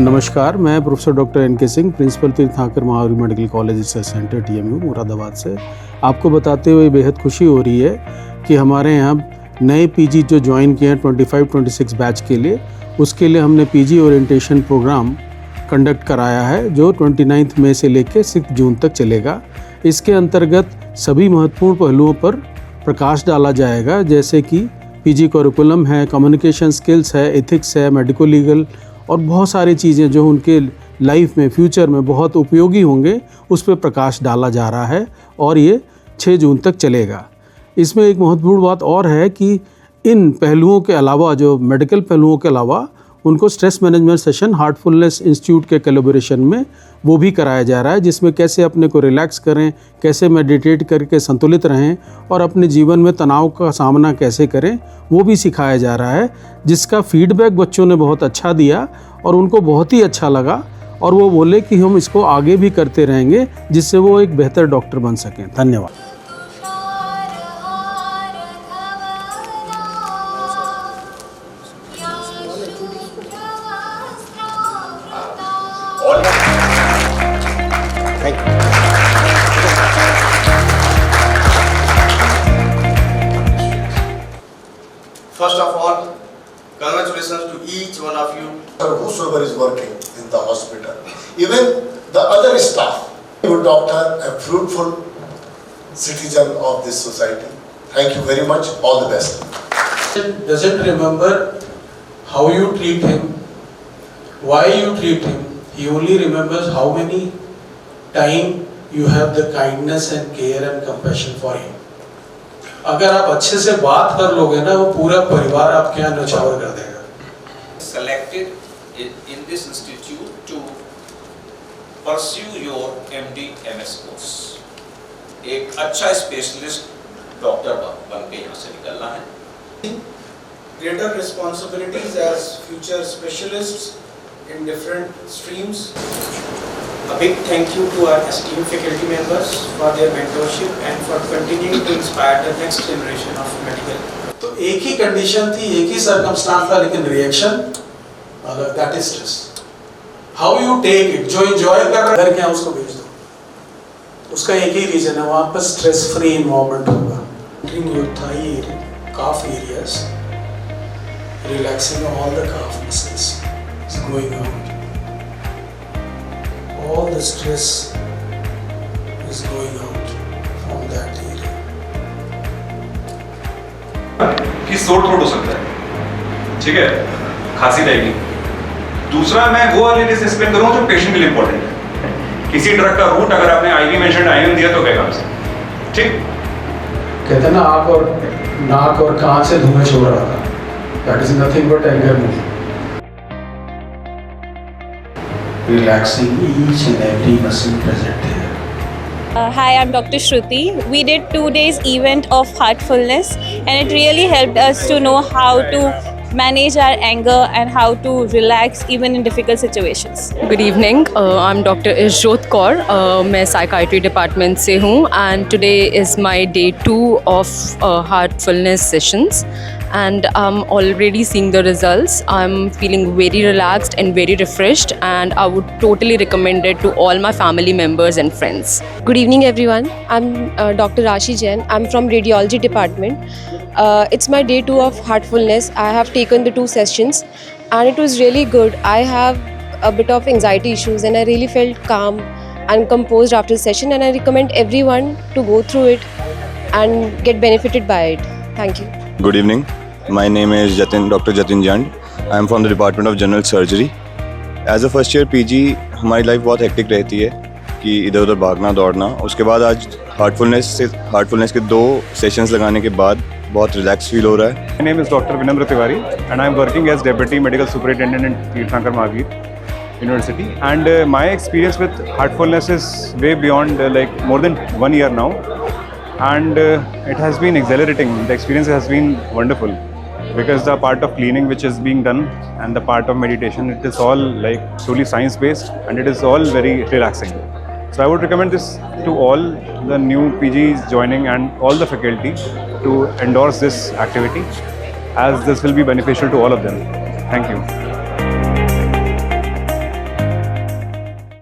नमस्कार, मैं professor doctor N के सिंह, प्रिंसिपल तीर्थंकर Mahavir medical college research centre TMU Moradabad से आपको बताते हुए बेहद खुशी हो रही है कि हमारे यहाँ नए PG जो ज्वाइन किए हैं 25-26 बैच के लिए, उसके लिए हमने PG ओरिएंटेशन प्रोग्राम कंडक्ट कराया है जो 29 मई से लेकर 6 जून तक चलेगा। इसके अंतर्गत सभी महत्वपूर्ण पहलुओं पर प्रकाश डाला जाएगा, जैसे कि PG करिकुलम है, कम्युनिकेशन स्किल्स है, एथिक्स है, मेडिको लीगल और बहुत सारी चीज़ें जो उनके लाइफ में फ्यूचर में बहुत उपयोगी होंगे, उस पर प्रकाश डाला जा रहा है और ये 6 जून तक चलेगा। इसमें एक महत्वपूर्ण बात और है कि इन पहलुओं के अलावा, जो मेडिकल पहलुओं के अलावा, उनको stress management session Heartfulness institute के कोलैबोरेशन में वो भी कराया जा रहा है, जिसमें कैसे अपने को रिलैक्स करें, कैसे मेडिटेट करके संतुलित रहें और अपने जीवन में तनाव का सामना कैसे करें, वो भी सिखाया जा रहा है, जिसका फीडबैक बच्चों ने बहुत अच्छा दिया और उनको बहुत ही अच्छा लगा और वो बोले कि हम इसको आगे भी करते रहेंगे, जिससे वो एक बेहतर डॉक्टर बन सकें। धन्यवाद। First of all, congratulations to each one of you. Whosoever is working in the hospital, even the other staff, your doctor, a fruitful citizen of this society. Thank you very much. All the best. Doesn't remember how you treat him, why you treat him. He only remembers how many time you have the kindness and care and compassion for him. अगर आप अच्छे से बात कर लोगे ना, वो पूरा परिवार आपके यहाँ न्यौछावर कर देगा। Selected in this institute to pursue your MD MS course. एक अच्छा स्पेशलिस्ट डॉक्टर बन के यहाँ से निकलना है। Greater responsibilities as future specialists in different streams. A big thank you to our esteemed faculty members for their mentorship and for continuing to inspire the next generation of medical. तो एक ही condition थी, एक ही circumstance था, लेकिन reaction अलग, that is stress. How you take it, जो enjoy कर रहा है घर के यहाँ उसको भेज दो, उसका एक ही रीजन है, वहाँ पर स्ट्रेस फ्री इन्वायरमेंट होगा। Entering your thigh, calf areas, relaxing all the calf muscles is going out. All the stress is going out from that area. कि सोर थ्रोट हो सकता है, ठीक है, खांसी रहेगी। दूसरा, मैं वो वाले केस एक्सप्लेन करूँगा जो पेशेंट के लिए इंपॉर्टेंट है। किसी ड्रग का रूट अगर आपने IV मेंशन IM दिया तो क्या काम से, ठीक? कहते हैं ना, आँख और नाक और कान से धुआं छोड़ रहा था। That is nothing but anger movement. Relaxing each and every muscle present here. Hi, I'm Dr. Shruti. We did 2 days event of heartfulness and it really helped us to know how to manage our anger and how to relax even in difficult situations. Good evening, I'm Dr. Ishjot Kaur. मैं psychiatry department से हूँ and today is my day 2 of heartfulness sessions. And I'm already seeing the results. I'm feeling very relaxed and very refreshed, and I would totally recommend it to all my family members and friends. Good evening everyone. I'm Dr. Rashi Jain. I'm from radiology department. It's my day 2 of heartfulness. I have taken the 2 sessions and it was really good. I have a bit of anxiety issues and I really felt calm and composed after the session, and I recommend everyone to go through it and get benefited by it. Thank you. Good evening. My name is Dr. Jatin Jand. I am from the Department of General Surgery. As a first year PG, हमारी life बहुत hectic रहती है कि इधर उधर भागना दौड़ना। उसके बाद आज हार्टफुलनेस के 2 सेशंस लगाने के बाद बहुत रिलैक्स फील हो रहा है। My name is Dr. Vinamra Tiwari and I am working as Deputy Medical Superintendent in Tirthankar Mahavir University. And my experience with heartfulness is way beyond like more than 1 year now, and it has been exhilarating. The experience has been wonderful. Because the part of cleaning which is being done and the part of meditation, it is all like truly science based and it is all very relaxing. So I would recommend this to all the new PGs joining and all the faculty to endorse this activity, as this will be beneficial to all of them. Thank you.